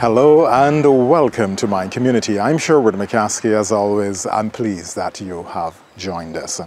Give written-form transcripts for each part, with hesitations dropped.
Hello and welcome to my community. I'm Sherwood McCaskey. As always, I'm pleased that you have joined us.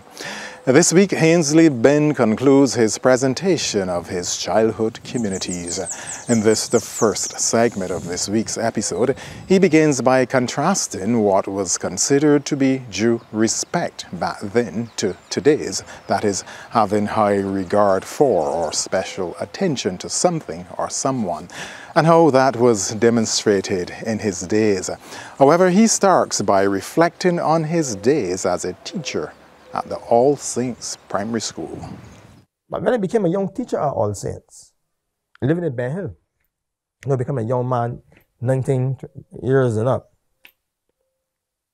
This week, Haynesley Benn concludes his presentation of his childhood communities. In this, the first segment of this week's episode, he begins by contrasting what was considered to be due respect back then to today's, that is, having high regard for or special attention to something or someone, and how that was demonstrated in his days. However, he starts by reflecting on his days as a teacher at the All Saints Primary School. But when I became a young teacher at All Saints, living in Benn Hill, I became a young man, 19 years and up.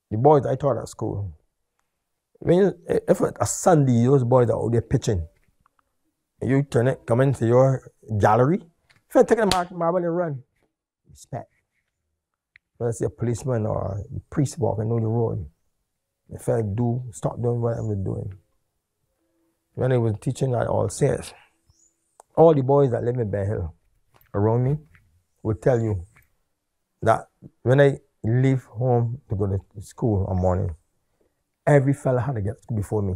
The boys I taught at school, if a Sunday, those boys are out there pitching, you come into your gallery, if you take a marble and run, respect. When I see a policeman or a priest walking down the road, if I stop doing what I was doing. When I was teaching at All Saints, all the boys that live in Benn Hill around me would tell you that when I leave home to go to school in the morning, every fella had to get to school before me.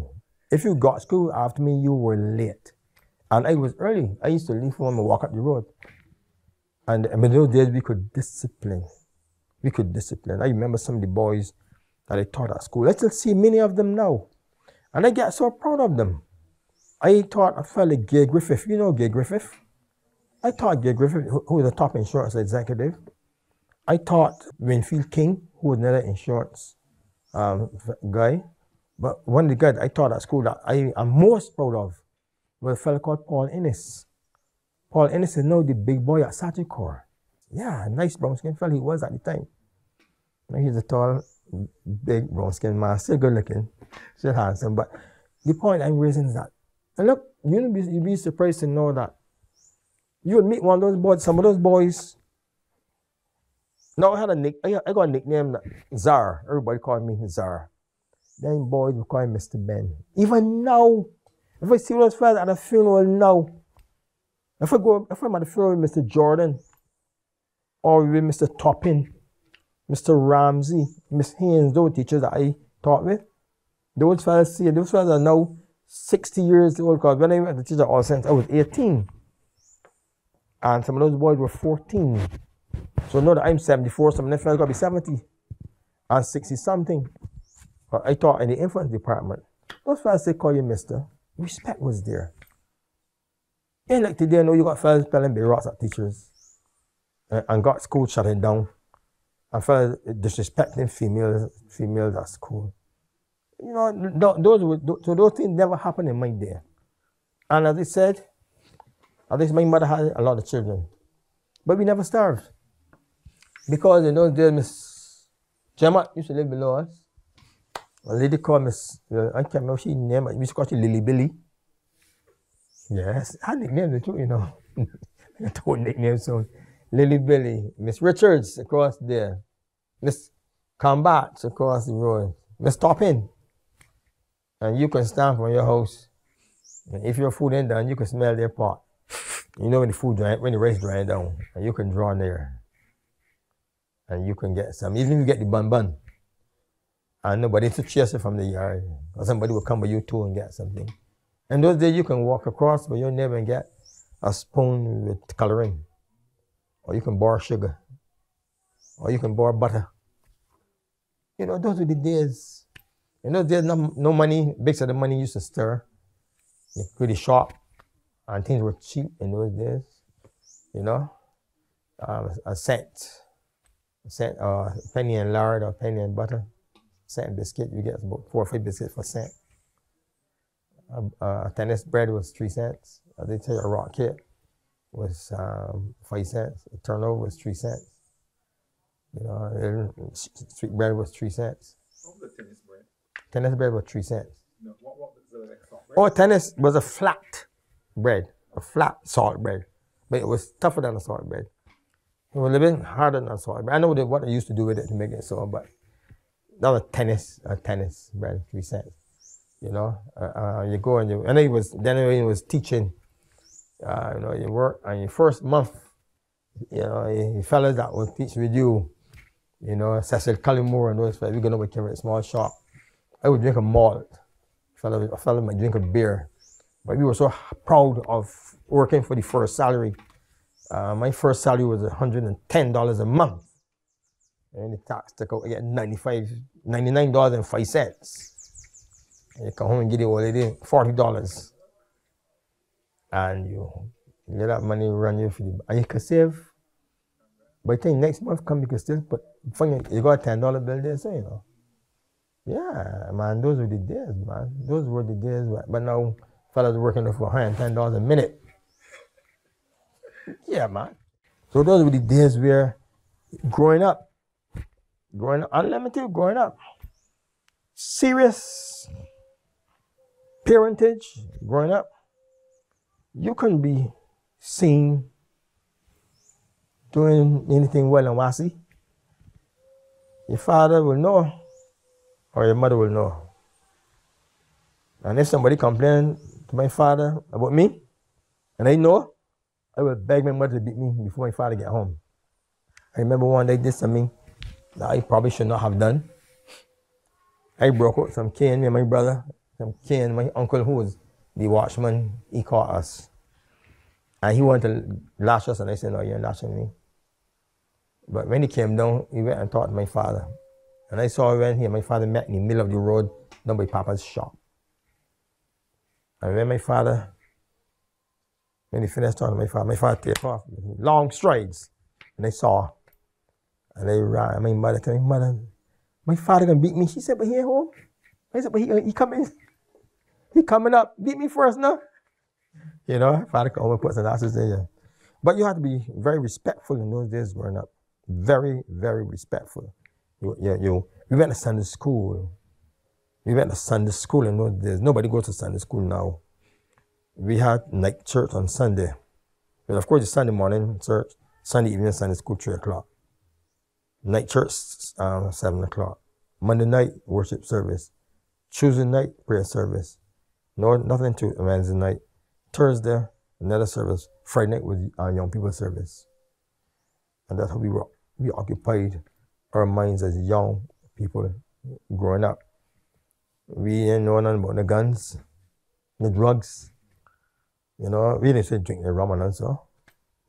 If you got school after me, you were late. And I was early. I used to leave home and walk up the road. And in those days, we could discipline. I remember some of the boys that I taught at school. I still see many of them now. And I get so proud of them. I taught a fellow, Gay Griffith. You know Gay Griffith? I taught Gay Griffith, who was a top insurance executive. I taught Winfield King, who was another insurance guy. But one of the guys I taught at school that I am most proud of was a fellow called Paul Ennis. Paul Ennis is now the big boy at Sagicor. Yeah, nice brown skin fellow he was at the time. Now he's a tall, big brown skinned man, still good looking, still handsome. But the point I'm raising is that, and look, you'd be surprised to know that you would meet one of those boys, some of those boys. Now I got a nickname, Czar. Everybody called me Czar. Then boys would call me Mr. Benn. Even now, if I see those fellas at a funeral now, if I'm at a funeral with Mr. Jordan, or with Mr. Toppin, Mr. Ramsey, Miss Haynes, those teachers that I taught with, those fellas are now 60 years old, because when I went to teach at All Saints, I was 18. And some of those boys were 14. So now that I'm 74, some of them fellas got to be 70 and 60 something. But I taught in the influence department. Those fellas, they call you Mister. Respect was there. And like today, I know you got fellas spelling big rocks at teachers and got school shutting down. And fellas disrespecting females at school. You know, those things never happened in my day. And as I said, at least my mother had a lot of children. But we never starved. Because in those days, Miss Gemma used to live below us. A lady called Miss, I can't remember she named, we used to call her Lily Billy. Yes, I nicknamed her too, you know. I told nickname soon. Lily Billy, Miss Richards across there, Miss Combats across the road, Miss Toppin. And you can stand from your house. And if your food ain't done, you can smell their pot. You know when the rice drying down, and you can draw near. And you can get some, even if you get the bun. And nobody to chase it from the yard. Or somebody will come by you too and get something. And those days you can walk across, but you'll never get a spoon with coloring. Or you can borrow sugar. Or you can borrow butter. You know, those were the days. In those days, no money, big of the money used to stir. Pretty sharp. And things were cheap in those days. You know, a cent, a penny and lard or penny and butter. Cent biscuit, you get about 4 or 5 biscuits for a cent. Tennis bread was 3 cents. They tell you a rock cake was 5 cents. A turnover was 3 cents. You know, street bread was 3 cents. What was the tennis bread? Tennis bread was 3 cents. No, what was the soft bread? Oh, tennis was a flat bread, a flat salt bread, but it was tougher than a salt bread. It was a little bit harder than a salt bread. I know what they used to do with it to make it so, but that was a tennis bread, 3 cents. You know, you go and then he was teaching. You know, you work, and your first month You know, the fellas that would teach with you, you know, Cecil Cullimore and those fellas, we go over to a small shop. I would drink a malt. A fella might drink a beer. But we were so proud of working for the first salary. My first salary was $110 a month. And the tax took out, I get $99.05. And you come home and get it all it is, $40. And you let that money run you for the, and you can save. By the time next month come, you can still put, you got a $10 bill there, so you know. Yeah, man, those were the days, man. Those were the days. But now, fellas are working for $110 a minute. Yeah, man. So those were the days where growing up, and let me tell you, growing up, serious parentage, growing up, you couldn't be seen doing anything well in Wasi. Your father will know, or your mother will know. And if somebody complained to my father about me, and I know, I will beg my mother to beat me before my father get home. I remember one day did something that I probably should not have done. I broke out some cane, me and my brother, some cane, my uncle who was the watchman, he caught us. And he wanted to lash us, and I said, no, you're lashing me. But when he came down, he went and talked to my father. And I saw when he and my father met in the middle of the road, down by Papa's shop. And when my father, when he finished talking to my father took off, long strides. And I saw, and I ran, and my mother told me, mother, my father gonna beat me. She said, but he ain't home. I said, but he coming up, beat me first now. You know, father come home and put some asses in you. But you have to be very respectful in those days growing up. Very, very respectful. We went to Sunday school. We went to Sunday school in those days. Nobody goes to Sunday school now. We had night church on Sunday. But of course, it's Sunday morning church, Sunday evening, Sunday school, 3 o'clock. Night church, 7 o'clock. Monday night, worship service. Tuesday night, prayer service. No, nothing to Wednesday night. Thursday, another service. Friday night was our young people service. And that's how we occupied our minds as young people growing up. We didn't know nothing about the guns, the drugs. You know, we didn't say drink the rum and so.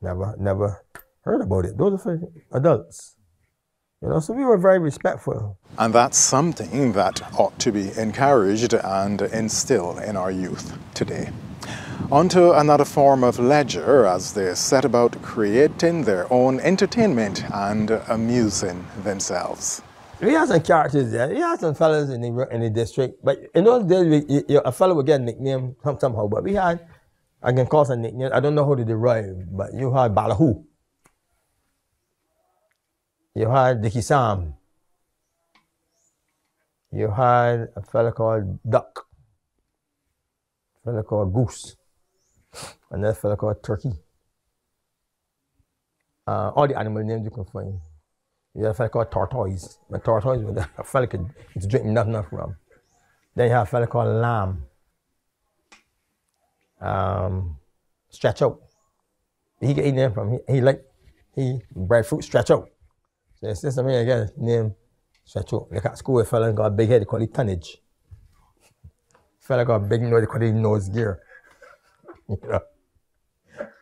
Never heard about it. Those are for adults. You know, so we were very respectful. And that's something that ought to be encouraged and instilled in our youth today. On to another form of leisure as they set about creating their own entertainment and amusing themselves. We had some characters there. We had some fellas in the district. But in those days, a fellow would get a nickname somehow. But we had, I can call some nicknames. I don't know how to derive, but you had Balahoo. You had Dickie Sam. You had a fella called Duck. A fella called Goose. Another fella called Turkey. All the animal names you can find. You had a fella called Tortoise. But Tortoise was a fella could drink nothing from. Then you have a fella called Lamb. Stretch Out. He get his name from, he breadfruit Stretch Out. So it's just something again, name Stretch Out. Like at school, a fella got a big head, they call it tonnage. Fella got a big nose, they call it nose gear. You know?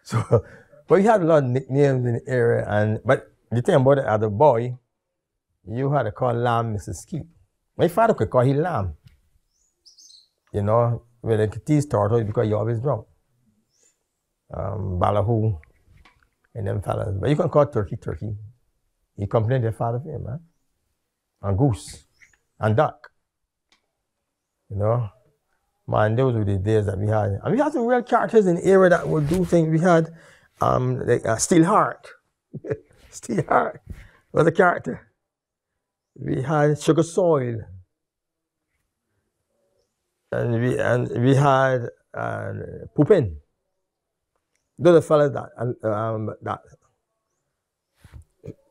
So, but we had a lot of nicknames in the area, but the thing about it, as a boy, you had to call Lamb Mrs. Skeet. My father could call him Lamb. You know, where they could tease Tortoise because you're always drunk. Balahoo, and them fellas. But you can call Turkey, Turkey. He complained to their father for him, man. And Goose, and Duck. You know? Man, those were the days that we had. And we had some real characters in the area that would do things. We had Steelheart. Steelheart was a character. We had Sugar Soil. And we had Poopin. Those are fellas that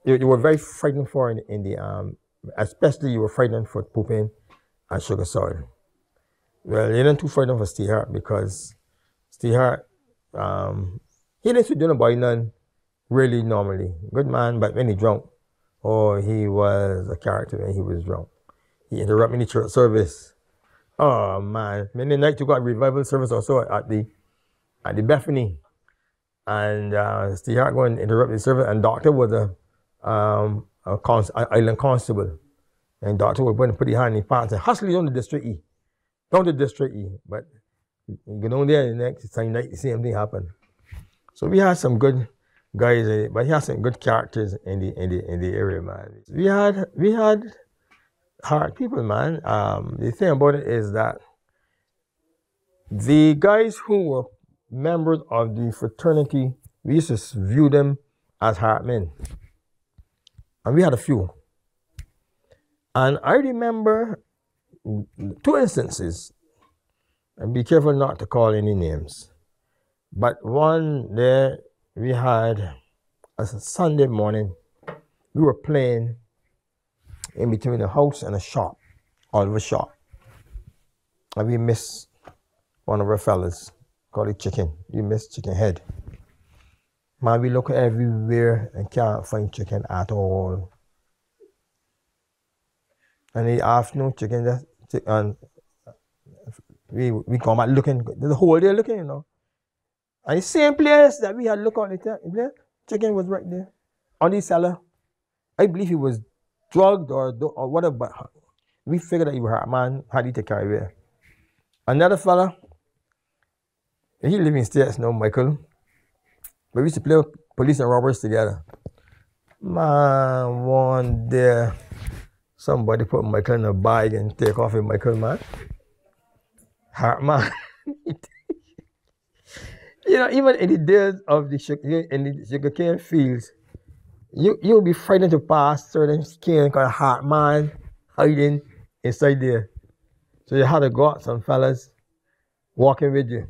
you were very frightened for in the especially you were frightened for Poopin and Sugar Soil. Well, you didn't too frightened for Steelheart because Steelheart, he didn't do nobody none. really normally. Good man, but when he drunk, oh, he was a character when he was drunk. He interrupted the church service. Oh man, many nights you got revival service also at the Bethany. And Steve Hart going to interrupt the service, and doctor was a island constable. And doctor would put his hand in his pants and hustle down to District E. Down to District E. But you get down there the next same night, the same thing happened. So we had some good guys, but he had some good characters in the area, man. We had hard people, man. The thing about it is that the guys who were members of the fraternity, we used to view them as hard men. And we had a few. And I remember 2 instances, and be careful not to call any names. But one there, we had a Sunday morning, we were playing in between a house and a shop, Oliver shop. And we missed one of our fellas, called it Chicken. We missed Chicken Head. Man, we look everywhere and can't find Chicken at all. And in the afternoon, Chicken and we come out looking, the whole day looking, you know. And the same place that we had looked on it, Chicken was right there on the cellar. I believe he was drugged or whatever, but we figured that he was hurt, man, had to take care of it. Another fella, he live in States now, Michael. But we used to play police and robbers together. Man, one day, somebody put Michael in a bag and take off with Michael, man. Hard man. You know, even in the days of the sugarcane fields, you'll be frightened to pass certain cane called hard man hiding inside there. So you had to go out some fellas walking with you.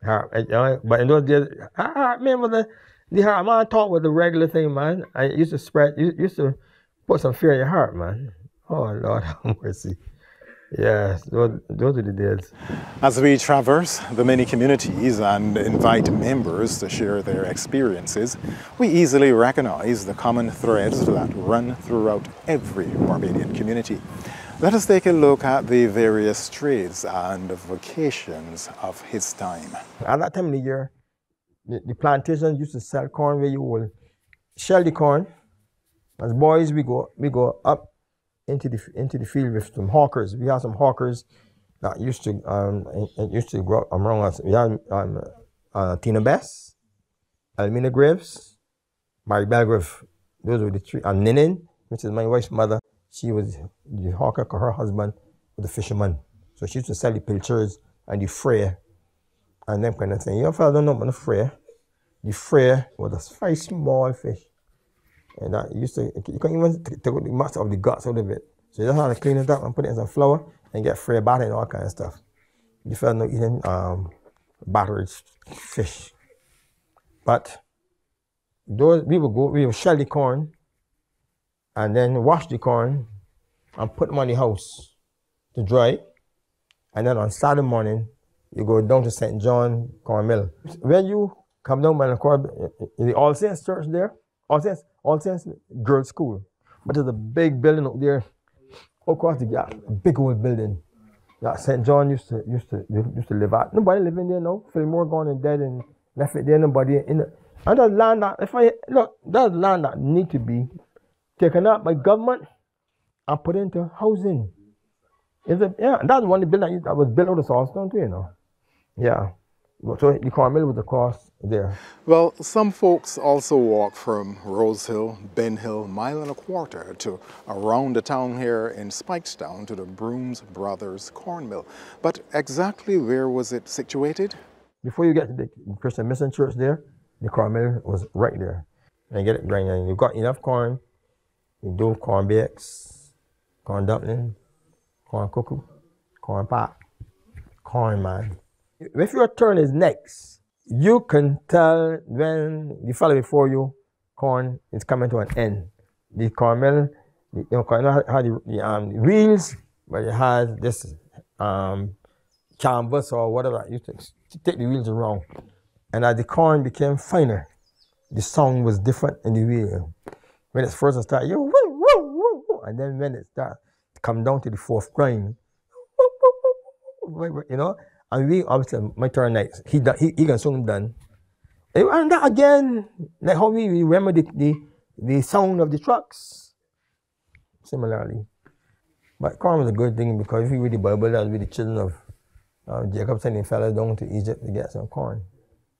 But in those days, I remember the hard man talk was the regular thing, man. I used to put some fear in your heart, man. Oh Lord have mercy. Yes, those are the days. As we traverse the many communities and invite members to share their experiences, we easily recognize the common threads that run throughout every Barbadian community. Let us take a look at the various trades and vocations of his time. At that time of the year, the plantations used to sell corn where you will shell the corn. As boys, we go up into the field with some hawkers. We had some hawkers that used to grow up around us. We had Tina Bess, Elmina Graves, Mary Belgrave. Those were the 3. And Ninin, which is my wife's mother, she was the hawker, because her husband was a fisherman. So she used to sell the pilchards and the fray and them kind of thing. You fellas don't know about the fray. The fray was a very small fish. And that you couldn't even take out the much of the guts out of it. So you just have to clean it up and put it in some flour and get fray batter and all kind of stuff. You felt no eating battered fish. But those we would shell the corn and then wash the corn and put them on the house to dry. And then on Saturday morning, you go down to St. John Corn Mill. When you come down by the All Saints Church there, All Saints Girls School. But there's a big building up there across the gap, a big old building. Yeah, St. John used to live at. Nobody living there now. Fillmore gone and dead and left it there, nobody in it. And there's land that there's land that need to be taken up by government and put into housing. That's one of the buildings that was built out of Salisbury too, you know. Yeah. So the Corn Mill was across there. Well, some folks also walk from Rose Hill, Ben Hill, 1.25 miles to around the town here in Spikestown to the Brooms Brothers Corn Mill. But exactly where was it situated? Before you get to the Christian Mission Church there, the Corn Mill was right there. And you get it right, and you got enough corn, you do corn bakes, corn dumpling, corn cuckoo, corn pop, corn man. If your turn is next, you can tell when the fellow before you, corn is coming to an end. The corn mill, had the wheels, but it has this canvas or whatever. You take the wheels around. And as the corn became finer, the sound was different in the way. When it first started, and then when it started to come down to the fourth crying, you know, and we obviously my turn next. He can soon done. And that again, like how we remember the sound of the trucks. Similarly. But corn was a good thing because if you read the Bible, that would be the children of Jacob sending fellas down to Egypt to get some corn.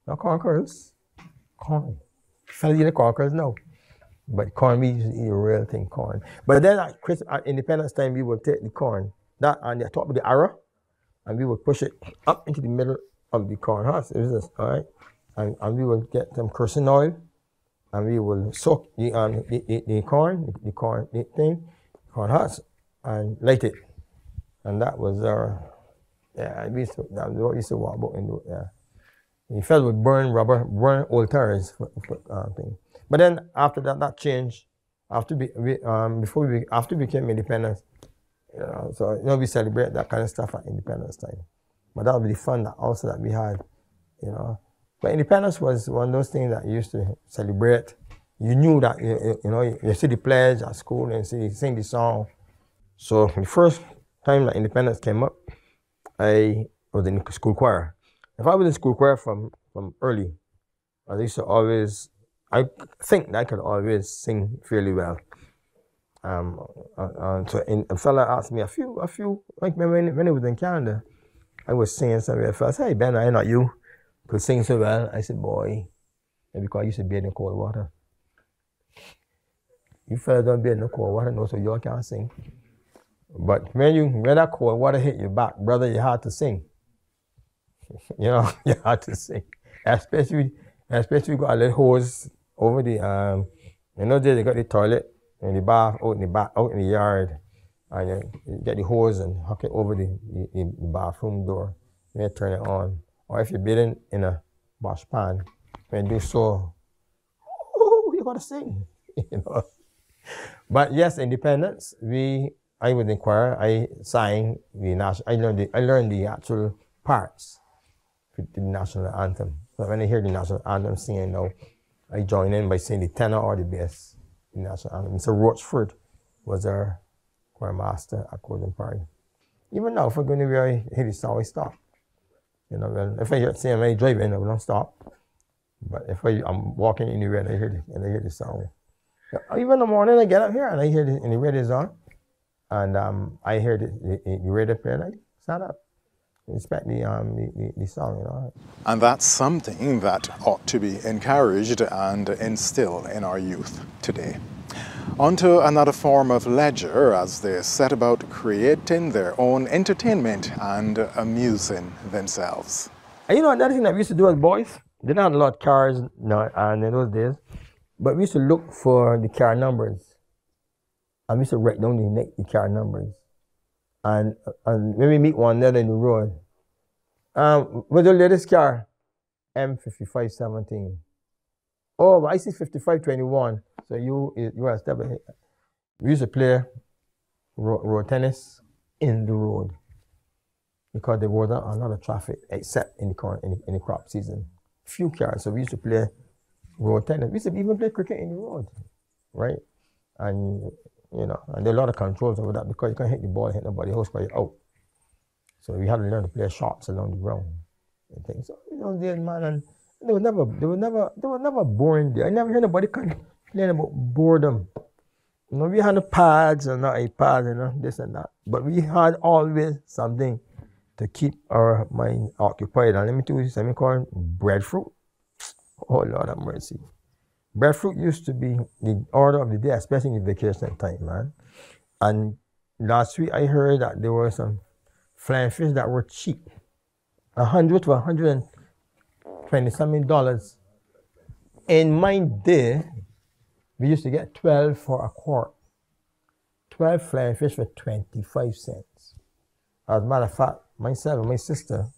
Not corn kernels. Corn. Fellas eat the corn kernels now. But corn, we used to eat a real thing, corn. But then at Independence time, we would take the corn, that on the top of the arrow, and we would push it up into the middle of the corn husk. It was this, all right? And we would get some kerosene oil, and we will soak the corn husk, and light it. And that was our, that was what we used to walk about and do, yeah. The fellas would burn rubber, burn old tires thing. But then after that changed. After we became independent, you know, so you know we celebrate that kind of stuff at Independence time. But that would be the fun that also that we had, you know. But Independence was one of those things that you used to celebrate. You knew that you know you see the pledge at school and sing the song. So the first time that Independence came up, I was in the school choir. If I was in school choir from early, I used to always, I think that I could always sing fairly well. So a fella asked me a few, like when I was in Canada, I was singing somewhere. A fella said, "Hey Ben, I know you could sing so well." I said, "Boy," because I used to bathe in cold water. You fellas don't bathe in the cold water, no, so you all can't sing. But when that cold water hit your back, brother, you had to sing. You know, you had to sing. Especially you got a little hose over the you know they got the toilet and the bath out in the yard, and you get the hose and hook it over the bathroom door. And you turn it on. Or if you're bathing in a wash pan, when you do so, you gotta sing. You know. But yes, Independence, I was in choir. I sang I learned the actual parts to the national anthem. So when I hear the national anthem singing now, I join in by singing the tenor or the bass. The national anthem. Mr. Rochford was our choir master at Golden Party. Even now, if I go anywhere, I hear the song, I stop. You know, if I hear it singing, I drive in, I don't stop. But if I'm walking anywhere and I hear the song, even in the morning I get up here and I hear the radio's on, and I hear the radio play, and I stand up. Respect the song, you know. And that's something that ought to be encouraged and instilled in our youth today. On to another form of leisure as they set about creating their own entertainment and amusing themselves. And you know, another thing that we used to do as boys, they didn't have a lot of cars and in those days, but we used to look for the car numbers. And we used to write down the car numbers. And when we meet one there in the road, what's the latest car? M5517. Oh, I see 5521. So you are a step ahead. We used to play road tennis in the road because there wasn't a lot of traffic except in the crop season. Few cars, so we used to play road tennis. We used to even play cricket in the road, right? And you know, and there are a lot of controls over that because you can't hit the ball, hit nobody else, but you're out. So we had to learn to play shots along the ground and things. So you know, man, and there was never boring day. I never heard nobody complain about boredom. You know, we had the pads and not iPads, you know, this and that. But we had always something to keep our mind occupied. And let me tell you something called breadfruit. Oh Lord have mercy. Breadfruit used to be the order of the day, especially in the vacation time, man. And last week I heard that there were some flying fish that were cheap. $100 to $120-something. In my day, we used to get 12 for a quart. 12 flying fish for 25 cents. As a matter of fact, myself and my sister,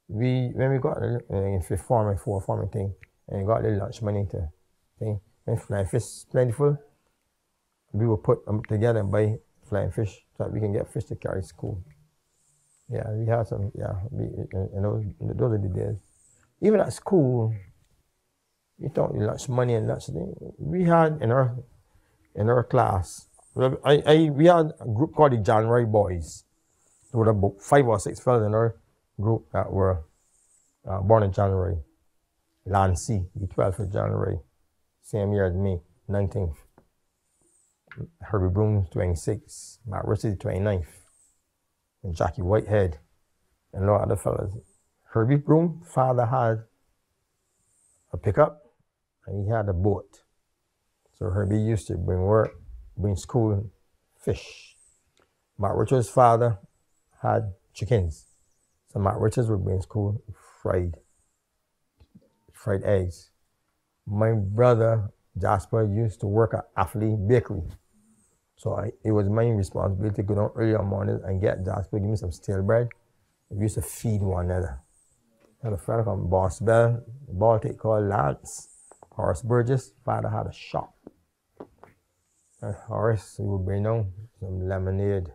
when we got in fifth farming thing, and got the lunch money to thing. When flying fish is plentiful, we will put them together and buy flying fish so that we can get fish to carry to school. Yeah, we had some, yeah, those are the days. Even at school, You thought lunch money and lunch thing. We had in our class, we had a group called the January Boys. There were about 5 or 6 fellas in our group that were born in January. Lancy, the 12th of January, same year as me, 19th. Herbie Broom, 26th. Matt Richards, 29th. And Jackie Whitehead. And a lot of other fellas. Herbie Broom, father had a pickup and he had a boat. So Herbie used to bring school fish. Matt Richards' father had chickens. So Matt Richards would bring school fried eggs. My brother Jasper used to work at Affley Bakery. So it was my responsibility to go down early in the morning and get Jasper, give me some stale bread. We used to feed one another. And a fellow called Boss Bell, the Baltic called Lance, Horace Burgess, father had a shop. And Horace, he would bring down some lemonade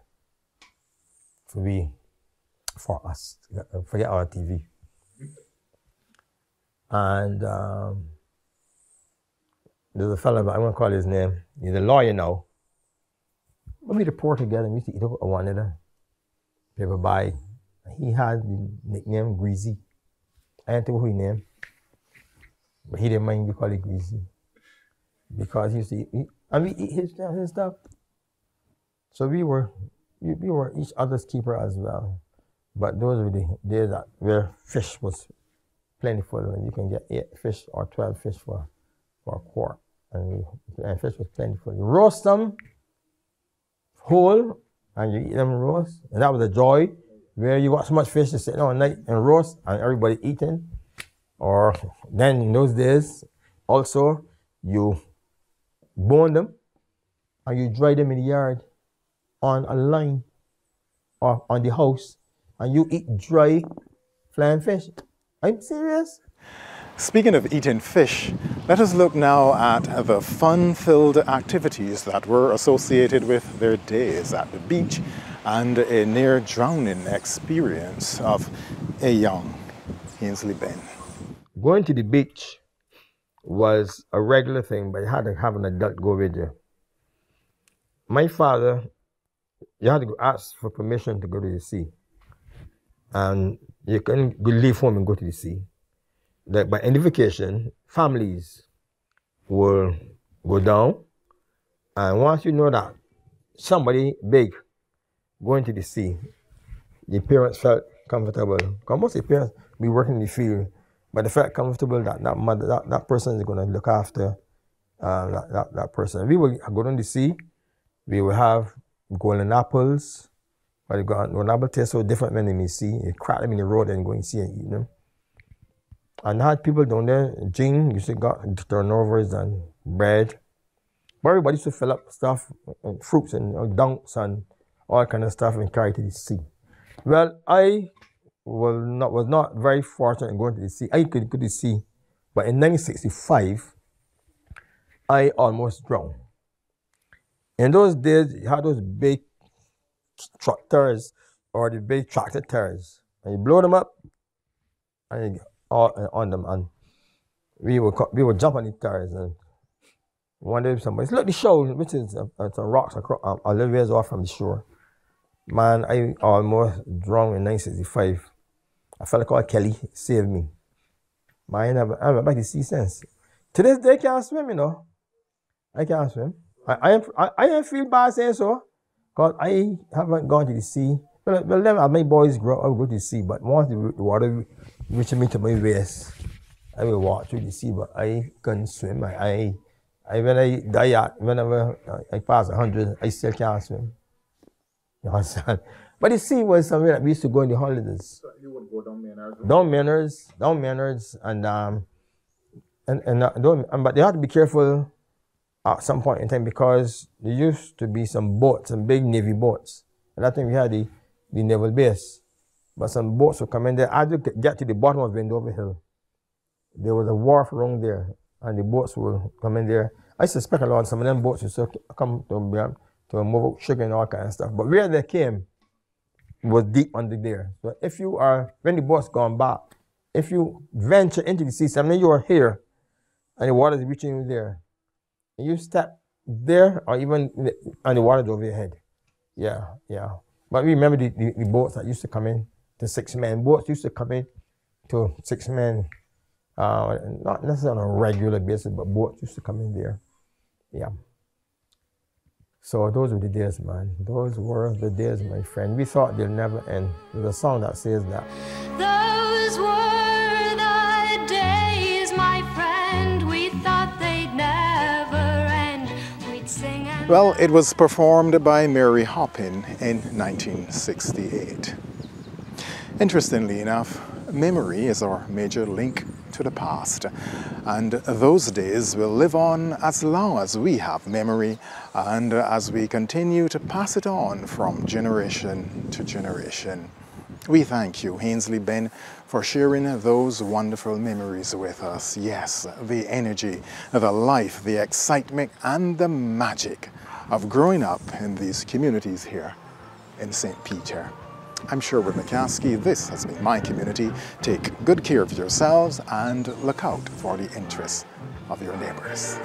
for us, forget our TV. And there's a fellow, I won't call his name, he's a lawyer now. When we report together, we used to eat up one another. Paper by. He had the nickname Greasy. I don't know who he named, but he didn't mind we call it Greasy. Because he used to eat, and we eat his stuff. So we were each other's keeper as well. But those were the days where fish was plentiful, and you can get 8 fish or 12 fish for a quart. And fish was plentiful. You roast them whole, and you eat them roast. And that was a joy, where you got so much fish to sit all night and roast, and everybody eating. Or then in those days, also, you bone them, and you dry them in the yard on a line or on the house, and you eat dry flying fish. I'm serious. Speaking of eating fish, let us look now at the fun-filled activities that were associated with their days at the beach and a near-drowning experience of a young Haynesley Benn. Going to the beach was a regular thing, but you had to have an adult go with you. My father, you had to ask for permission to go to the sea. And you couldn't leave home and go to the sea. Like by any vacation, families will go down, and once you know that somebody big going to the sea, the parents felt comfortable. Because most of the parents be working in the field, but they felt comfortable that that person is going to look after that person. We will go down the sea. We will have golden apples, but the golden apple taste so different when they see. You crack them in the road and go and see and eat them. And I had people down there, gin, used to got turnovers and bread. But everybody used to fill up stuff, and fruits and dunks and all kind of stuff and carry to the sea. Well, I was not very fortunate in going to the sea. I could go to the sea, but in 1965, I almost drowned. In those days, you had those big tractors or the big tractor tires, and you blow them up, and you on them, and we would jump on the tires, and one day somebody said, look, the shoal, which is some rocks a little ways off from the shore. Man, I almost drowned in 1965. A fella called Kelly saved me. Man, I went back to sea since. To this day, I can't swim, you know. I can't swim. I ain't feel bad saying so, because I haven't gone to the sea. Well, then as my boys grow up, I will go to the sea, but once the water reaches me to my waist, I will walk through the sea, but I couldn't swim. When I die, whenever I pass 100, I still can't swim. You understand? But the sea was somewhere that we used to go in the holidays. So you would go down Maynards? Down Maynards, but they had to be careful at some point in time, because there used to be some boats, some big Navy boats. And I think we had the naval base. But some boats would come in there. As you get to the bottom of Wendover Hill, there was a wharf around there, and the boats will come in there. I suspect a lot some of them boats used to come to move out sugar and all kind of stuff. But where they came was deep under there. So if you are, when the boat's gone back, if you venture into the sea, I mean you are here, and the water is reaching you there. And you step there, or even and the water's over your head. Yeah, yeah. But remember the boats that used to come in, the 6-man boats used to come in to 6 men, not necessarily on a regular basis, but boats used to come in there. Yeah. So those were the days, man. Those were the days, my friend. We thought they'll never end. There's a song that says that. Those were the days, my friend. We thought they'd never end. We'd sing and Well, it was performed by Mary Hoppin in 1968. Interestingly enough, memory is our major link to the past, and those days will live on as long as we have memory and as we continue to pass it on from generation to generation. We thank you, Haynesley Benn, for sharing those wonderful memories with us. Yes, the energy, the life, the excitement and the magic of growing up in these communities here in St. Peter. I'm Sherwood McCaskey. This has been My Community. Take good care of yourselves and look out for the interests of your neighbors.